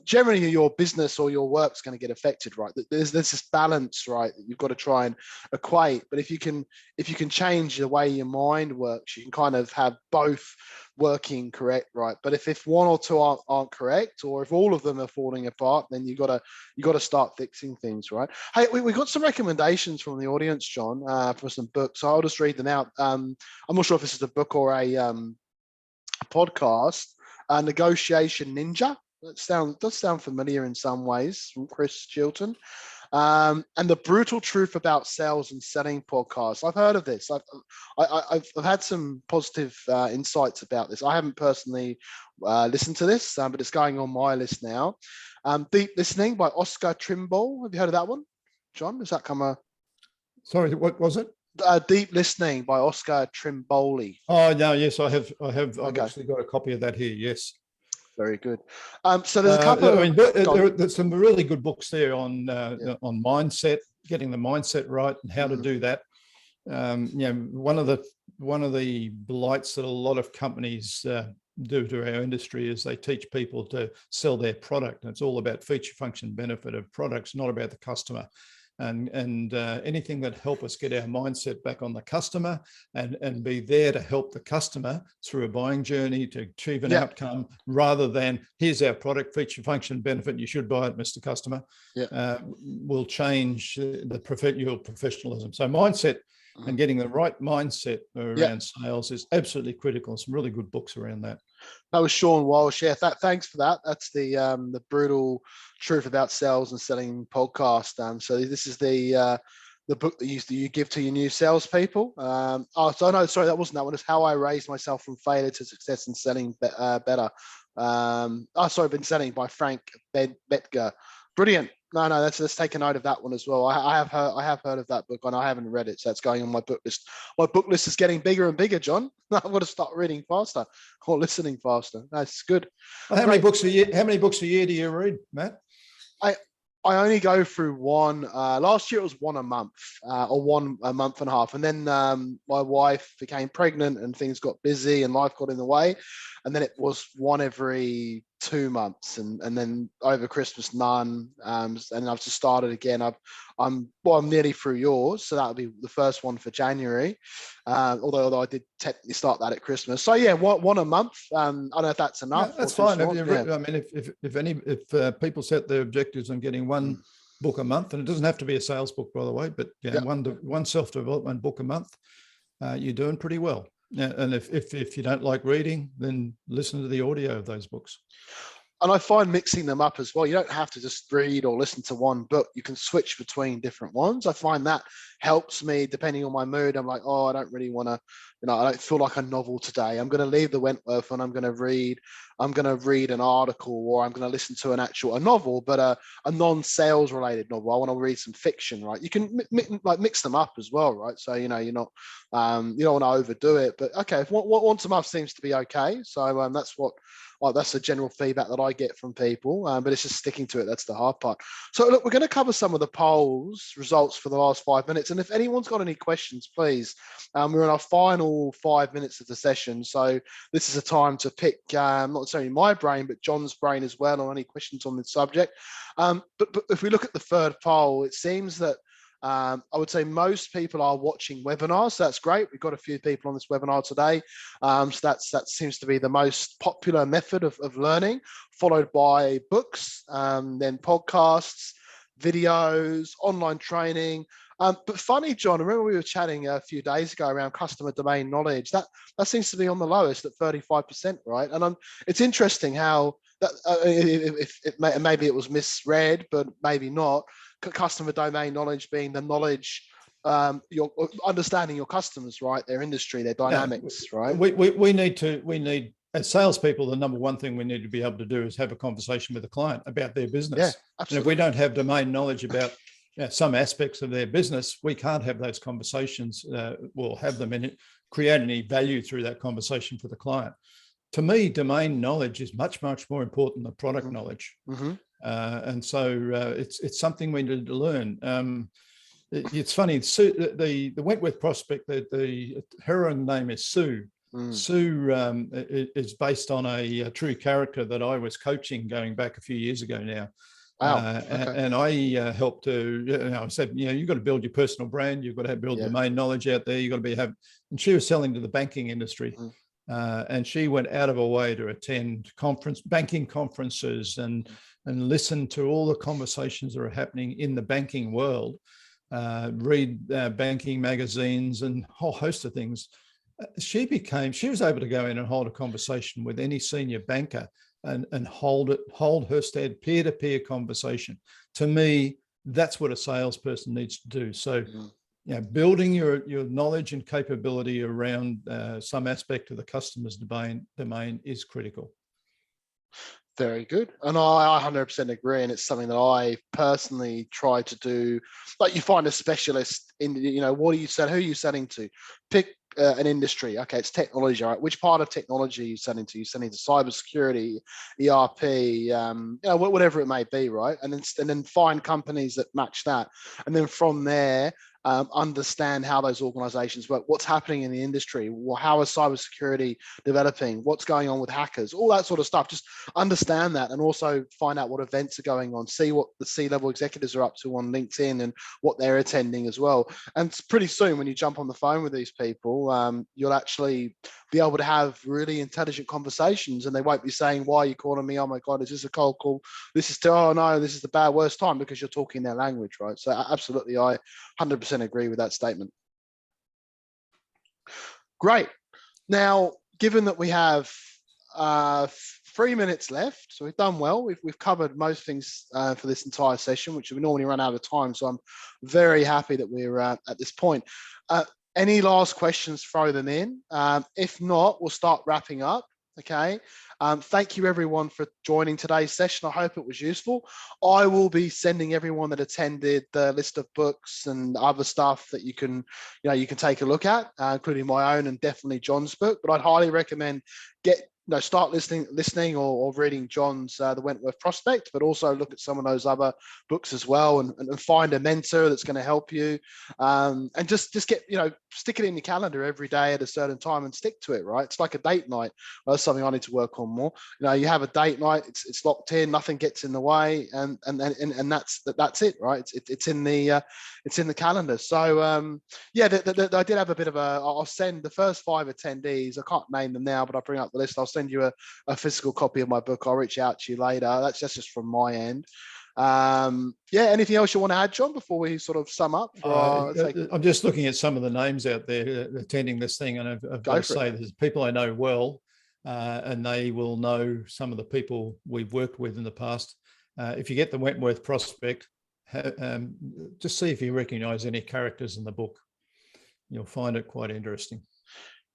generally your business or your work's going to get affected, right? There's this balance, right, that you've got to try and equate. But if you can change the way your mind works, you can kind of have both working correct, right? But if one or two aren't correct, or if all of them are falling apart, then you got to start fixing things, right? Hey, we got some recommendations from the audience, John, for some books. So I'll just read them out. I'm not sure if this is a book or a podcast. Negotiation Ninja. That does sound familiar in some ways, from Chris Chilton. And The Brutal Truth About Sales and Selling podcast. I've heard of this. I've had some positive insights about this. I haven't personally listened to this, but it's going on my list now. Deep Listening by Oscar Trimble. Have you heard of that one, John? Does that come Sorry, what was it? Deep Listening by Oscar Trimble. Oh no, yes, I have. I've Okay. actually got a copy of that here. Yes. Very good. So there's a couple. There's some really good books there on mindset, getting the mindset right, and how to do that. One of the blights that a lot of companies do to our industry is they teach people to sell their product, and it's all about feature, function, benefit of products, not about the customer. And anything that help us get our mindset back on the customer and be there to help the customer through a buying journey to achieve an outcome, rather than here's our product, feature, function, benefit, you should buy it, Mr. Customer, will change your professionalism. So mindset and getting the right mindset around sales is absolutely critical. Some really good books around that. That was Sean Walsh. Yeah, thanks for that. That's the Brutal Truth About Sales and Selling podcast. So this is the book that you give to your new salespeople. That wasn't that one. It's How I Raised Myself from Failure to Success and Selling Better. Been Selling by Frank Betger. Brilliant. No, let's take a note of that one as well. I have heard of that book, and I haven't read it, so it's going on my book list. My book list is getting bigger and bigger, John. I've got to start reading faster or listening faster. That's good. Well, how many books a year do you read, Matt? I only go through one. Last year it was one a month, or one a month and a half. And then my wife became pregnant and things got busy and life got in the way. And then it was one every 2 months, and then over Christmas none. And I've just started again. I'm nearly through yours, so that'll be the first one for January. Although I did technically start that at Christmas. So yeah, one a month. I don't know if that's enough. Yeah, that's fine. I mean, if people set their objectives on getting one book a month, and it doesn't have to be a sales book, by the way, but one self-development book a month, you're doing pretty well. Yeah, and if you don't like reading, then listen to the audio of those books. And I find mixing them up as well. You don't have to just read or listen to one book. You can switch between different ones. I find that helps me depending on my mood. I'm like, I don't really want to, I don't feel like a novel today. I'm going to leave the Wentworth and I'm going to read an article, or I'm going to listen to a novel, but a non-sales related novel. I want to read some fiction, right? You can mix them up as well, right? So, you're not, you don't want to overdo it, but okay. If once a month seems to be okay. So that's the general feedback that I get from people, but it's just sticking to it. That's the hard part. So look, we're going to cover some of the polls results for the last 5 minutes. And if anyone's got any questions, please, we're in our final 5 minutes of the session. So this is a time to pick, not necessarily my brain, but John's brain as well, on any questions on this subject. But if we look at the third poll, it seems that I would say most people are watching webinars, so that's great. We've got a few people on this webinar today. So that seems to be the most popular method of learning, followed by books, then podcasts, videos, online training. But funny, John, I remember we were chatting a few days ago around customer domain knowledge. That seems to be on the lowest at 35%, right? And it's interesting how that maybe it was misread, but maybe not. Customer domain knowledge being the knowledge, your understanding your customers, right? Their industry, their dynamics, right? We need as salespeople, the number one thing we need to be able to do is have a conversation with a client about their business. Yeah, absolutely. And if we don't have domain knowledge about some aspects of their business, we can't have those conversations. We'll have them in it, create any value through that conversation for the client. To me, domain knowledge is much, much more important than product knowledge. And so it's something we need to learn. It's funny, Sue, the Wentworth prospect, the heroine name is Sue. Sue is based on a true character that I was coaching going back a few years ago now. Wow. And I helped to, I said, you've got to build your personal brand. You've got to build domain knowledge out there. You've got to and she was selling to the banking industry. And she went out of her way to attend banking conferences and listen to all the conversations that are happening in the banking world, read banking magazines and a whole host of things. She was able to go in and hold a conversation with any senior banker and hold her stead, peer-to-peer conversation. To me, that's what a salesperson needs to do. So, building your knowledge and capability around some aspect of the customer's domain is critical. Very good. And I 100% agree. And it's something that I personally try to do. Like, you find a specialist in, what are you selling? Who are you selling to? Pick an industry. Okay, it's technology, right? Which part of technology are you selling to? You're selling to cybersecurity, ERP, whatever it may be, right? And then find companies that match that. And then from there, understand how those organizations work, what's happening in the industry, how is cybersecurity developing, what's going on with hackers, all that sort of stuff. Just understand that, and also find out what events are going on, see what the C-level executives are up to on LinkedIn and what they're attending as well. And pretty soon, when you jump on the phone with these people, you'll actually be able to have really intelligent conversations, and they won't be saying, why are you calling me? Oh my God, is this a cold call? This is this is the worst time, because you're talking their language, right? So absolutely, I 100% agree with that statement. Great. Now, given that we have 3 minutes left, so we've done well. We've covered most things for this entire session, which we normally run out of time. So I'm very happy that we're at this point. Any last questions, throw them in. If not, we'll start wrapping up. Okay. Thank you everyone for joining today's session. I hope it was useful. I will be sending everyone that attended the list of books and other stuff that you can take a look at, including my own and definitely John's book. But I'd highly recommend start listening or reading John's The Wentworth Prospect, but also look at some of those other books as well, and find a mentor that's going to help you, and just get, stick it in your calendar every day at a certain time and stick to it, right? It's like a date night. Well, that's something I need to work on more. You have a date night, it's locked in, nothing gets in the way, and that's it, right? It's in the calendar. So I did have a bit of I'll send the first 5 attendees, I can't name them now, but I'll bring up the list. I'll send you a physical copy of my book. I'll reach out to you later. That's just from my end. Anything else you want to add, John, before we sort of sum up? I'm just looking at some of the names out there attending this thing, and I've got to say there's people I know well, and they will know some of the people we've worked with in the past. If you get the Wentworth Prospect, just see if you recognize any characters in the book. You'll find it quite interesting.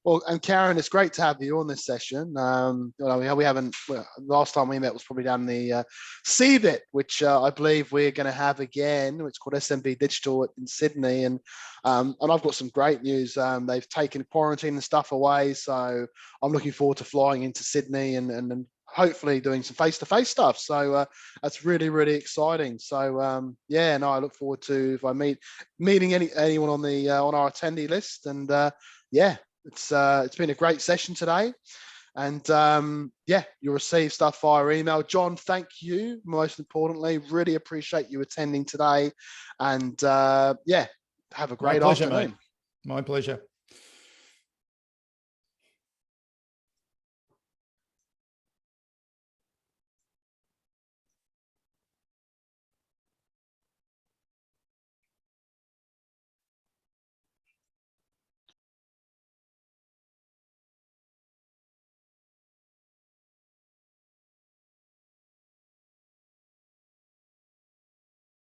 Well, and Karen, it's great to have you on this session. We haven't. Last time we met was probably down the CVIT, which I believe we're going to have again. It's called SMB Digital in Sydney, and I've got some great news. They've taken quarantine and stuff away, so I'm looking forward to flying into Sydney and hopefully doing some face-to-face stuff. So that's really, really exciting. So I look forward to if I meeting anyone on the on our attendee list, and It's been a great session today, and you'll receive stuff via email. John, thank you. Most importantly, really appreciate you attending today, and have a great afternoon. Mate. My pleasure.